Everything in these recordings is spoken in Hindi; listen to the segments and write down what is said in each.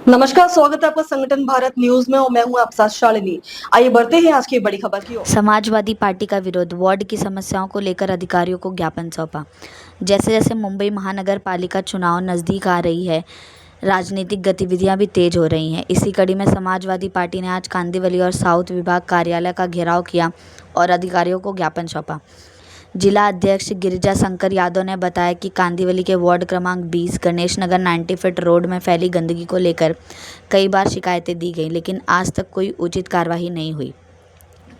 नमस्कार, स्वागत है आपका संगठन भारत न्यूज में और मैं हूं आपके साथ शालिनी। आइए बढ़ते हैं आज की बड़ी खबर की ओर। समाजवादी पार्टी का विरोध, वार्ड की समस्याओं को लेकर अधिकारियों को ज्ञापन सौंपा। जैसे जैसे मुंबई महानगर पालिका चुनाव नज़दीक आ रही है, राजनीतिक गतिविधियां भी तेज हो रही हैं। इसी कड़ी में समाजवादी पार्टी ने आज कांदिवली और साउथ विभाग कार्यालय का घेराव किया और अधिकारियों को ज्ञापन सौंपा। जिला अध्यक्ष गिरिजा शंकर यादव ने बताया कि कांदिवली के वार्ड क्रमांक 20 गणेश नगर 90 फीट रोड में फैली गंदगी को लेकर कई बार शिकायतें दी गई, लेकिन आज तक कोई उचित कार्रवाई नहीं हुई।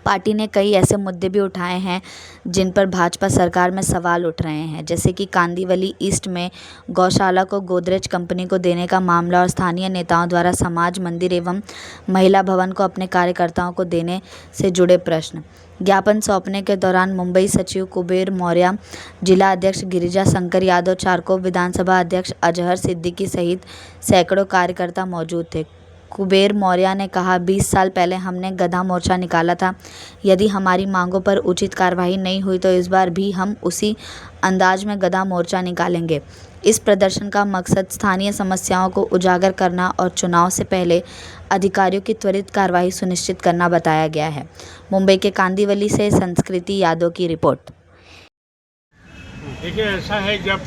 पार्टी ने कई ऐसे मुद्दे भी उठाए हैं जिन पर भाजपा सरकार में सवाल उठ रहे हैं, जैसे कि कांदिवली ईस्ट में गौशाला को गोदरेज कंपनी को देने का मामला और स्थानीय नेताओं द्वारा समाज मंदिर एवं महिला भवन को अपने कार्यकर्ताओं को देने से जुड़े प्रश्न। ज्ञापन सौंपने के दौरान मुंबई सचिव कुबेर मौर्य, जिला अध्यक्ष गिरिजा शंकर यादव, चारकोप विधानसभा अध्यक्ष अजहर सिद्दीकी सहित सैकड़ों कार्यकर्ता मौजूद थे। कुबेर मौर्य ने कहा, 20 साल पहले हमने गधा मोर्चा निकाला था। यदि हमारी मांगों पर उचित कार्रवाई नहीं हुई तो इस बार भी हम उसी अंदाज में गधा मोर्चा निकालेंगे। इस प्रदर्शन का मकसद स्थानीय समस्याओं को उजागर करना और चुनाव से पहले अधिकारियों की त्वरित कार्रवाई सुनिश्चित करना बताया गया है। मुंबई के कांदिवली से संस्कृति यादव की रिपोर्ट। देखिए, ऐसा है, जब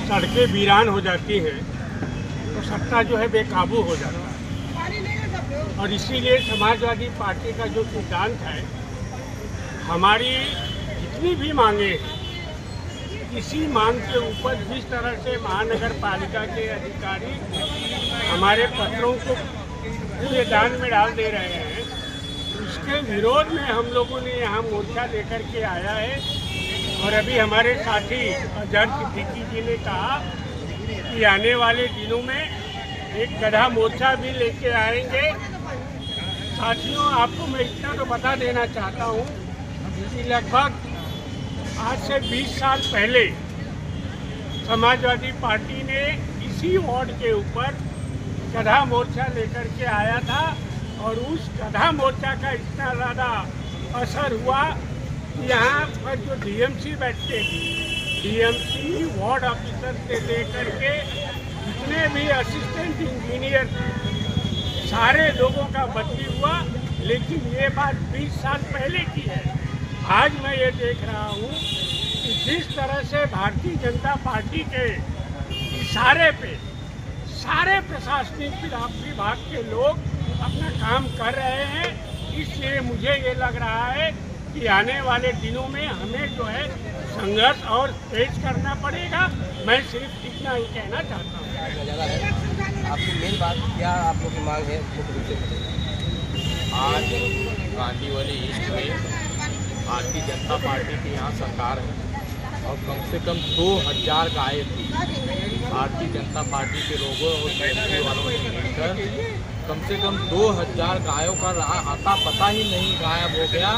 सड़कें वीरान हो जाती हैं तो सत्ता जो है बेकाबू हो जाता है। और इसीलिए समाजवादी पार्टी का जो सिद्धांत है, हमारी जितनी भी मांगे हैं, इसी मांग के ऊपर जिस तरह से महानगर पालिका के अधिकारी हमारे पत्रों को कूड़ेदान में डाल दे रहे हैं, उसके विरोध में हम लोगों ने यहाँ मोर्चा लेकर के आया है। और अभी हमारे साथी अजहर सिद्दीकी जी ने कहा कि आने वाले दिनों में एक गधा मोर्चा भी लेके आएंगे। साथियों, आपको मैं इतना तो बता देना चाहता हूँ कि लगभग आज से 20 साल पहले समाजवादी पार्टी ने इसी वार्ड के ऊपर गधा मोर्चा लेकर के आया था और उस गधा मोर्चा का इतना ज़्यादा असर हुआ कि यहाँ पर जो डीएमसी बैठते थे, डीएमसी वार्ड ऑफिसर से लेकर के जितने भी असिस्टेंट इंजीनियर, सारे लोगों का बदली हुआ। लेकिन ये बात 20 साल पहले की है। आज मैं ये देख रहा हूँ कि जिस तरह से भारतीय जनता पार्टी के इशारे पे सारे प्रशासनिक विभाग के लोग अपना काम कर रहे हैं, इसलिए मुझे ये लग रहा है कि आने वाले दिनों में हमें जो है संघर्ष और तेज करना पड़ेगा। मैं सिर्फ इतना ही कहना चाहता हूँ। आपकी मेन बात क्या आप लोग की मांग है? आज कांदिवली ईस्ट में भारतीय जनता पार्टी की यहाँ सरकार है और कम से कम 2000 गायें थी। भारतीय जनता पार्टी के लोगों और बीजेपी वालों ने मिलकर कम से कम 2000 गायों का आता पता ही नहीं गायब हो गया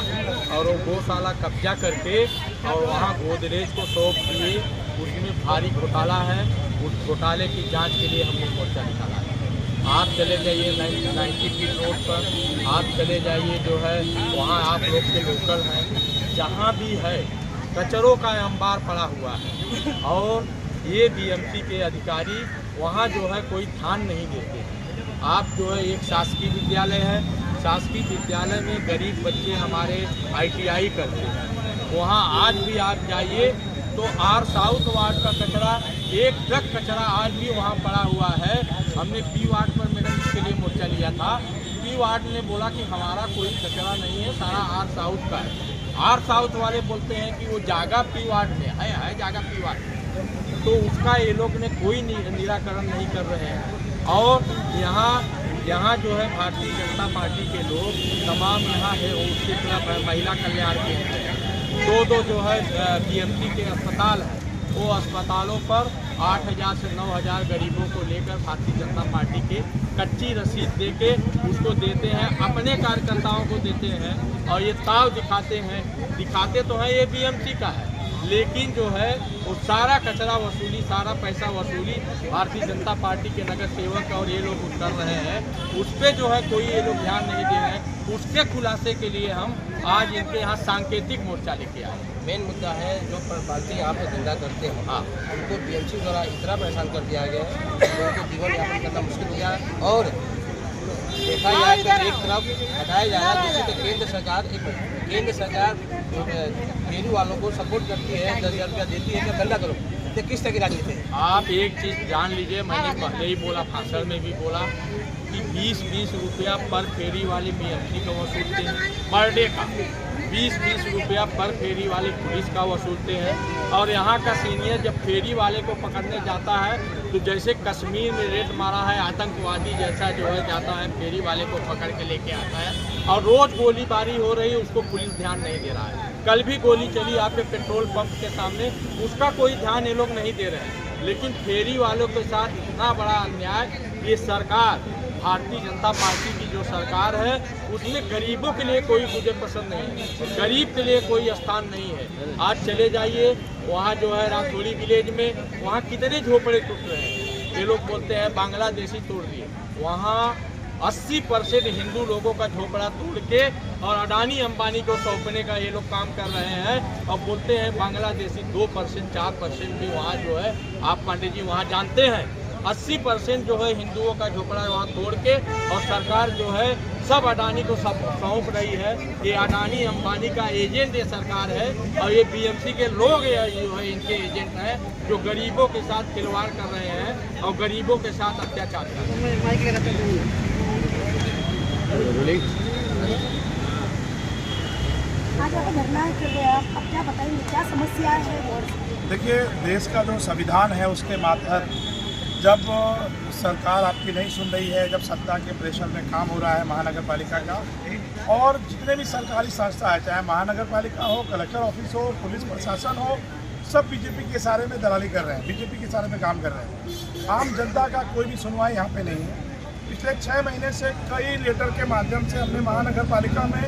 और वो गौशाला कब्जा करके और वहाँ गोदरेज को सौंप दिए। उसमें भारी घोटाला है। उस घोटाले की जांच के लिए हमने मोर्चा निकाला है। आप चले जाइए 90 फीट रोड पर, आप चले जाइए जो है वहाँ आप लोग के लोकल हैं, जहाँ भी है कचरों का अंबार पड़ा हुआ है और ये बीएमसी के अधिकारी वहाँ जो है कोई ध्यान नहीं देते। आप जो है एक शासकीय विद्यालय है, शासकीय विद्यालय में गरीब बच्चे हमारे ITI करते हैं, वहाँ आज भी आप जाइए तो आर साउथ वार्ड का कचरा, एक ट्रक कचरा आज भी वहाँ पड़ा हुआ है। हमने पी वार्ड पर मैडम इसके लिए मोर्चा लिया था। पी वार्ड ने बोला कि हमारा कोई कचरा नहीं है, सारा आर साउथ का है। आर साउथ वाले बोलते हैं कि वो जागा पी वार्ड में है जागा पी वार्ड, तो उसका ये लोग ने कोई निराकरण नहीं कर रहे हैं। और यहाँ जो है भारतीय जनता पार्टी के लोग तमाम यहाँ है, उसके खिलाफ महिला कल्याण केंद्र है, दो जो है बीएमसी के अस्पताल हैं, वो अस्पतालों पर 8000 से 9000 गरीबों को लेकर भारतीय जनता पार्टी के कच्ची रसीद देके उसको देते हैं, अपने कार्यकर्ताओं को देते हैं और ये ताव दिखाते हैं। दिखाते तो हैं ये बीएमसी का है, लेकिन जो है वो सारा कचरा वसूली, सारा पैसा वसूली भारतीय जनता पार्टी के नगर सेवक और ये लोग कर रहे हैं, उस पर जो है कोई ये लोग ध्यान नहीं दे रहे हैं। उसके खुलासे के लिए हम आज इनके यहाँ सांकेतिक मोर्चा लेके आए। मेन मुद्दा है जो पार्टी यहाँ पे धंधा करते हैं, हाँ, उनको बीएमसी द्वारा इतना परेशान कर दिया गया है कि उनको जीवन यापन करना मुश्किल हो गया है। और देखा जाए तो एक तरफ हटाया जा रहा है, दूसरी तो केंद्र सरकार फेरी वालों को सपोर्ट करती है, 10,000 रुपया देती है कि धंधा करो। तो किस तरह की राजनीति है? आप एक चीज़ जान लीजिए, मैंने पहले ही बोला, भाषण में भी बोला कि 20-20 रुपया पर फेरी वाली बीएमसी का वसूलते हैं, पर डे का 20-20 रुपया पर फेरी वाली पुलिस का वसूलते हैं। और यहाँ का सीनियर जब फेरी वाले को पकड़ने जाता है तो जैसे कश्मीर में रेड मारा है आतंकवादी जैसा जो है जाता है, फेरी वाले को पकड़ के लेके आता है और रोज़ गोलीबारी हो रही है, उसको पुलिस ध्यान नहीं दे रहा है। कल भी गोली चली आपके पेट्रोल पंप के सामने, उसका कोई ध्यान ये लोग नहीं दे रहे हैं। लेकिन फेरी वालों के साथ इतना बड़ा अन्याय, ये सरकार भारतीय जनता पार्टी की जो सरकार है उसमें गरीबों के लिए कोई मुझे पसंद नहीं है, गरीब के लिए कोई स्थान नहीं है। आज चले जाइए वहाँ जो है राथोड़ी विलेज में, वहाँ कितने झोपड़े टूट रहे हैं। ये लोग बोलते हैं बांग्लादेशी तोड़ दिए, वहाँ 80% हिंदू लोगों का झोपड़ा तोड़ के और अडानी अंबानी को सौंपने का ये लोग काम कर रहे हैं। और बोलते हैं बांग्लादेशी 2% 4% भी वहाँ जो है, आप पांडे जी वहाँ जानते हैं 80% जो है हिंदुओं का झोपड़ा वहाँ तोड़ के, और सरकार जो है सब अडानी को सब सौंप रही है। ये अडानी अंबानी का एजेंट ये सरकार है और ये बीएमसी के लोग जो है इनके एजेंट हैं, जो गरीबों के साथ खिलवाड़ कर रहे हैं और गरीबों के साथ अत्याचार कर रहे हैं। आज आप धरना कर रहे हैं, आप क्या बताएंगे, क्या समस्या है? देखिए, देश का जो संविधान है उसके मातहत जब सरकार आपकी नहीं सुन रही है, जब सत्ता के प्रेशर में काम हो रहा है महानगर पालिका का, और जितने भी सरकारी संस्था है, चाहे महानगर पालिका हो, कलेक्टर ऑफिस हो, पुलिस प्रशासन हो, सब बीजेपी के इशारे में दलाली कर रहे हैं, बीजेपी के इशारे में काम कर रहे हैं। आम जनता का कोई भी सुनवाई यहाँ पे नहीं है। पिछले 6 महीने से कई लेटर के माध्यम से हमने महानगर पालिका में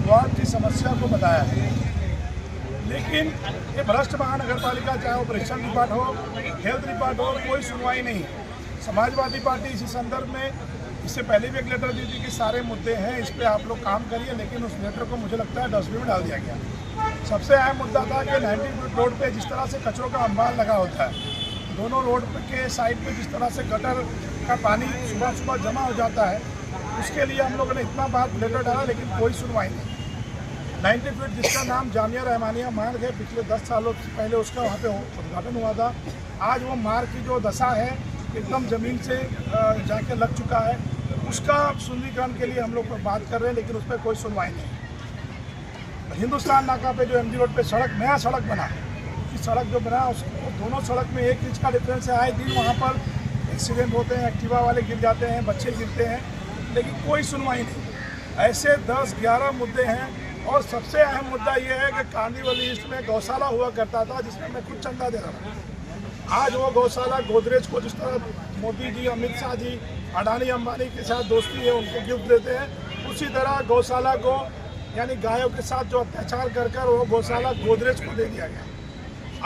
वार्ड की समस्या को बताया है, लेकिन ये भ्रष्ट महानगर पालिका, चाहे ऑपरेशन डिपार्ट हो, हेल्थ डिपार्ट हो, कोई सुनवाई नहीं है। समाजवादी पार्टी इसी संदर्भ में इससे पहले भी एक लेटर दी थी कि सारे मुद्दे हैं, इस पर आप लोग काम करिए, लेकिन उस लेटर को मुझे लगता है डस्टबिन में डाल दिया गया। सबसे अहम मुद्दा था कि 90 फीट रोड पे जिस तरह से कचरों का अंबार लगा होता है, दोनों रोड के साइड पे जिस तरह से गटर का पानी सुबह सुबह जमा हो जाता है, उसके लिए हम लोगों ने इतना बार लेटर डाला, लेकिन कोई सुनवाई नहीं। 90 फीट जिसका नाम जामिया रहमानिया मार्ग है, पिछले 10 सालों से पहले उसका वहाँ पे उद्घाटन हुआ था। आज वो मार्ग की जो दशा है एकदम ज़मीन से जाके लग चुका है, उसका सुंदरीकरण के लिए हम लोग बात कर रहे हैं, लेकिन उस पर कोई सुनवाई नहीं। हिंदुस्तान नाका पे जो एमजी रोड पे सड़क, नया सड़क बना, कि सड़क जो बना उसको दोनों सड़क में 1 इंच का डिफरेंस है। आए दिन वहाँ पर एक्सीडेंट होते हैं, एक्टिवा वाले गिर जाते हैं, बच्चे गिरते हैं, लेकिन कोई सुनवाई नहीं। ऐसे 10-11 मुद्दे हैं, और सबसे अहम मुद्दा ये है कि कांदीवली ईस्ट में गौशाला हुआ करता था, जिसमें मैं कुछ चंदा दे रहा था। आज वो गौशाला गोदरेज को जिस तरह मोदी जी, अमित शाह जी, अडानी अंबानी के साथ दोस्ती है, उनको गिफ्ट देते हैं, उसी तरह गौशाला को, यानी गायों के साथ जो अत्याचार कर कर वो गौशाला गोदरेज को दे दिया गया।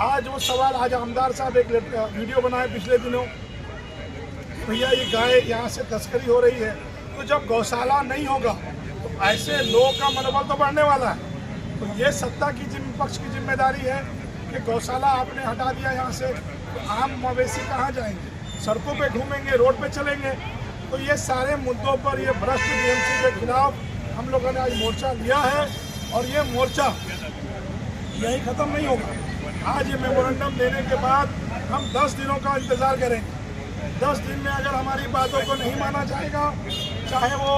आज वो सवाल, आज आमदार साहब एक वीडियो बनाए पिछले दिनों, भैया ये गाय यहाँ से तस्करी हो रही है, तो जब गौशाला नहीं होगा तो ऐसे लोगों का मनोबल तो बढ़ने वाला है। तो ये सत्ता की पक्ष की जिम्मेदारी है कि गौशाला आपने हटा दिया यहाँ से, तो आम मवेशी कहाँ जाएंगे, सड़कों पे घूमेंगे, रोड पे चलेंगे। तो ये सारे मुद्दों पर, ये भ्रष्ट बीएमसी के खिलाफ हम लोगों ने आज मोर्चा लिया है, और ये मोर्चा यही ख़त्म नहीं होगा। आज ये मेमोरेंडम देने के बाद हम 10 दिनों का इंतज़ार करेंगे। 10 दिन में अगर हमारी बातों को नहीं माना जाएगा, चाहे वो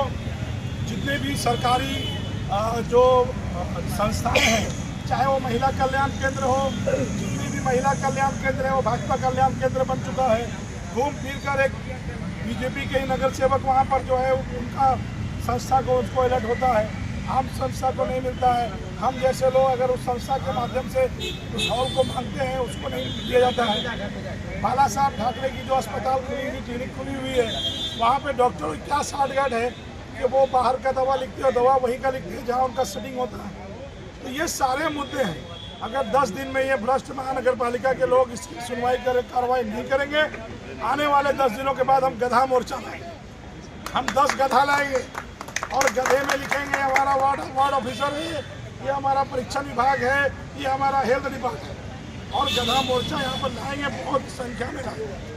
जितने भी सरकारी जो संस्थाएं हैं, चाहे वो महिला कल्याण केंद्र हो, जितनी भी महिला कल्याण केंद्र है वो भाजपा कल्याण केंद्र बन चुका है। घूम फिर कर एक बीजेपी के ही नगर सेवक वहाँ पर जो है उनका संस्था को उसको अलर्ट होता है, आम संस्था को नहीं मिलता है। हम जैसे लोग अगर उस संस्था के माध्यम से उस हॉल को मांगते हैं, उसको नहीं दिया जाता है। बाला साहब ठाकरे की जो अस्पताल खुली हुई, क्लिनिक खुली हुई है, वहाँ पे डॉक्टरों की क्या साठगांठ है कि वो बाहर का दवा लिखते हैं और दवा वहीं का लिखते हैं जहाँ उनका सेटिंग होता है। तो ये सारे मुद्दे हैं, अगर 10 दिन में ये भ्रष्ट महानगर पालिका के लोग इसकी सुनवाई कार्रवाई नहीं करेंगे, आने वाले 10 दिनों के बाद हम गधा मोर्चा लाएंगे। हम 10 गधा लाएंगे और गधे में लिखेंगे हमारा वार्ड ऑफिसर है, ये हमारा परीक्षण विभाग है, ये हमारा हेल्थ डिपार्टमेंट है, और गधा मोर्चा यहाँ पर लाएंगे, बहुत संख्या में लाएंगे।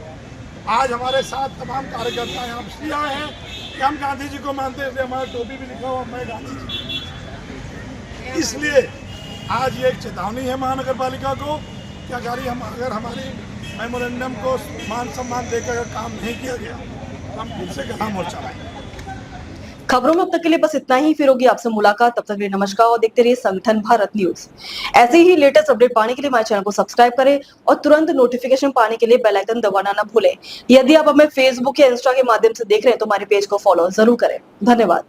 आज हमारे साथ तमाम कार्यकर्ता यहाँ इसलिए आए हैं कि हम गांधी जी को मानते हैं, हमारा टोपी भी लिखा हुआ मैं गांधी जी। इसलिए आज ये एक चेतावनी है महानगर पालिका को कि अगर हमारी मेमोरेंडम को मान सम्मान देकर अगर काम नहीं किया गया तो हम फिर से गधा मोर्चा लाएंगे। खबरों में अब तक के लिए बस इतना ही। फिर होगी आपसे मुलाकात, तब तक के लिए नमस्कार और देखते रहिए संगठन भारत न्यूज। ऐसे ही लेटेस्ट अपडेट पाने के लिए हमारे चैनल को सब्सक्राइब करें और तुरंत नोटिफिकेशन पाने के लिए बेल आइकन दबाना ना भूलें। यदि आप हमें फेसबुक या इंस्टा के माध्यम से देख रहे हैं तो हमारे पेज को फॉलो जरूर करें। धन्यवाद।